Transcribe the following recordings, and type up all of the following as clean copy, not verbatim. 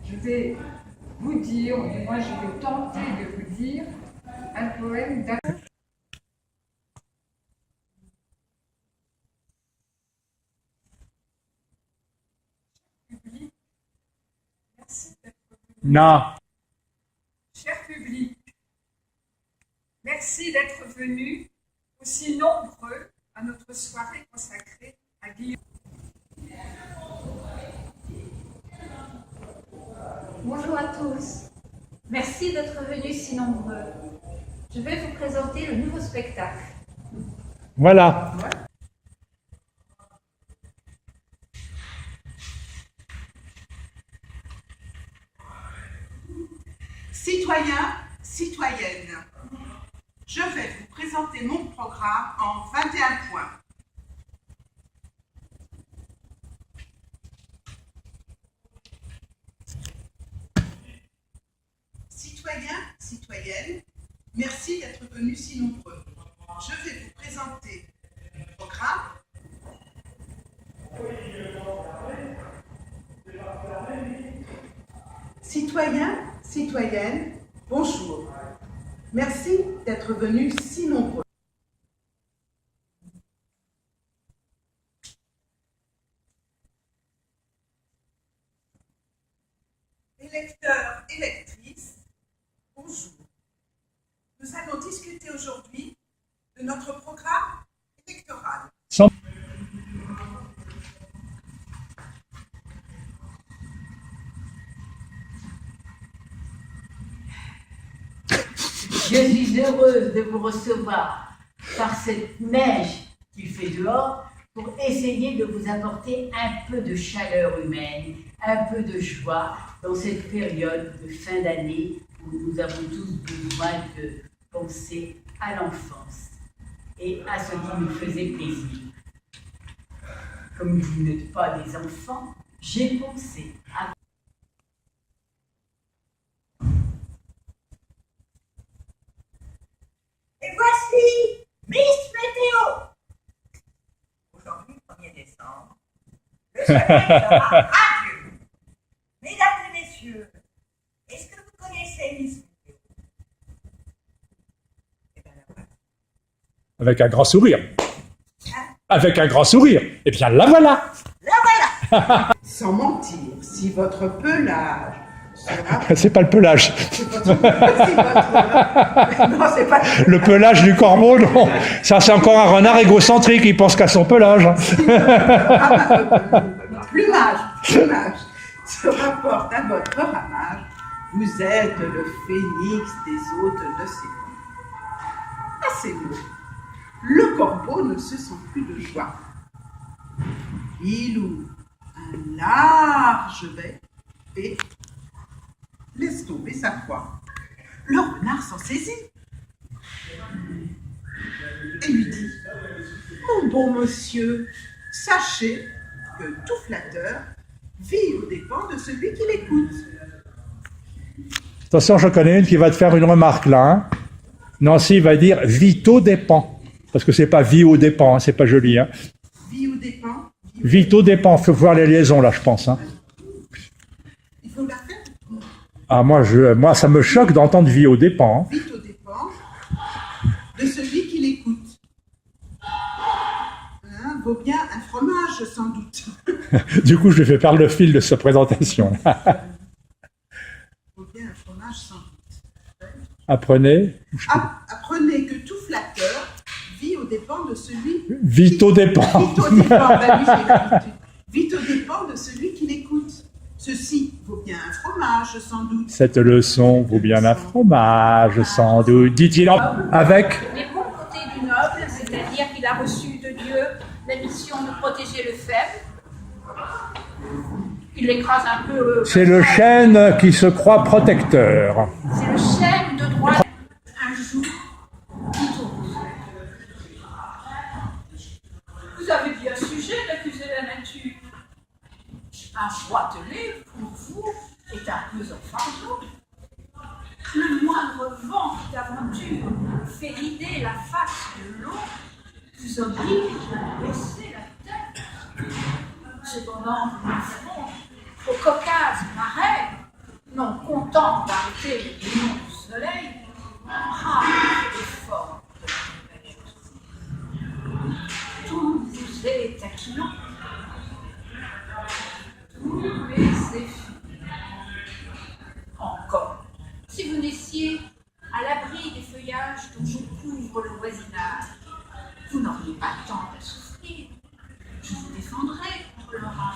je vais vous dire, ou du moins je vais tenter de vous dire, un poème d'un... Non. Cher public, merci d'être venu aussi nombreux à notre soirée consacrée à Guillaume. Bonjour à tous. Merci d'être venus si nombreux. Je vais vous présenter le nouveau spectacle. Voilà. Citoyens, citoyennes, je vais vous présenter mon programme en 21 points. Citoyens, citoyennes, merci d'être venus si nombreux. Je vais vous présenter mon programme. Citoyens, citoyennes, bonjour. Merci d'être venus si nombreux. Électeurs, électrices, bonjour. Nous allons discuter aujourd'hui de notre programme électoral. Je suis heureuse de vous recevoir par cette neige qu'il fait dehors pour essayer de vous apporter un peu de chaleur humaine, un peu de joie dans cette période de fin d'année où nous avons tous besoin de penser à l'enfance et à ce qui nous faisait plaisir. Comme vous n'êtes pas des enfants, j'ai pensé à... Et voici Miss Météo. Aujourd'hui, 1er décembre, le soleil sera radieux. Mesdames et messieurs, est-ce que vous connaissez Miss Météo? Eh bien, la voilà. Avec un grand sourire. Avec un grand sourire. Eh bien, la voilà. La voilà. Sans mentir, si votre pelage sera... C'est pas le pelage. C'est votre... Non, c'est pas... Le pelage du corbeau, non. Ça, c'est encore un renard égocentrique. Il pense qu'à son pelage. Plumage se rapporte à votre ramage. Vous êtes le phénix des hôtes de ces temps. À ces mots, le corbeau ne se sent plus de joie. Il ouvre un large bec et laisse tomber sa proie. Le renard s'en saisit et lui dit: mon bon monsieur, sachez que tout flatteur vit aux dépens de celui qui l'écoute. Attention, je connais une qui va te faire une remarque là. Hein. Nancy va dire Vito dépend. Parce que c'est pas vie au dépend, hein, c'est pas joli. Hein. Vie aux dépens. Vito dépend, faut voir les liaisons là, je pense. Hein. Il faut la faire. Ah, moi, ça me choque d'entendre vie au dépend. Hein. Vite aux dépens de celui qui l'écoute. Hein, vaut bien un fromage, sans doute. Du coup, je lui fais perdre le fil de sa présentation. Vaut bien un fromage, sans doute. Apprenez. Apprenez que tout flatteur vit aux dépens de celui... Vito dépend. Vito dépend, bah oui, j'ai l'habitude. Vito dépend de celui qui l'écoute. Ceci vaut bien un fromage, sans doute. Cette leçon vaut bien un fromage, sans doute, dit-il avec... Les bons côtés du noble, c'est-à-dire qu'il a reçu de Dieu la mission de protéger le faible. Il l'écrase un peu. C'est le chêne qui se croit protecteur. C'est le chêne de droit. Un jour qui tombe. Vous avez bien sujet d'accuser la nature. Un roitelet, pour vous, est un peu fardeau. Le moindre vent d'aventure fait rider la face de l'eau, vous oblige à baisser la tête. Cependant, nous savons, au Caucase marais, tentant d'arrêter le démon du soleil, brave l'effort de la nouvelle justice. Tout vous est taquinant. Tous les effets. Encore, si vous naissiez à l'abri des feuillages dont vous couvre le voisinage, vous n'auriez pas tant à souffrir. Je vous défendrai contre l'orage.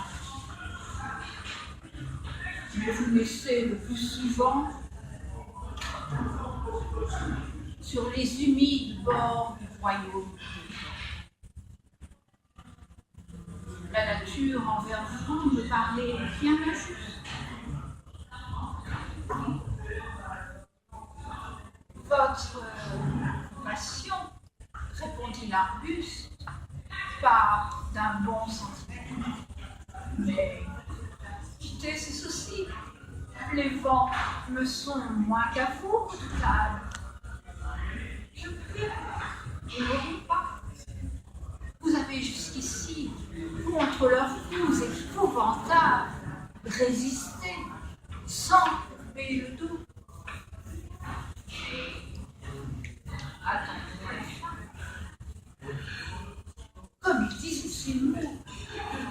Mais vous naissez le plus souvent sur les humides bords du royaume. La nature envers vous me paraît bien injuste. Votre passion, répondit l'arbuste, part d'un bon sentiment. Mais quittez ces soucis. Les vents me sont moins qu'à vous, redoutables. Je prie, je n'oublie pas. Vous avez jusqu'ici, contre leurs coups épouvantables, résisté sans couper le dos. Attendez la fin. Comme ils disent ces mots,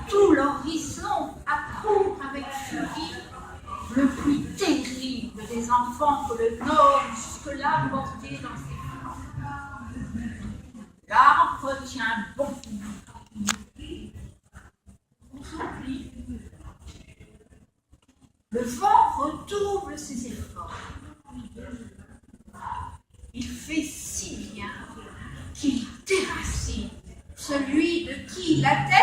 tout l'horizon accourt avec furie, le plus terrible des enfants que le Nord jusque-là porté dans ses flancs. L'arbre tient bon. On s'oublie. Le vent redouble ses efforts. Il fait si bien qu'il déracine celui de qui la terre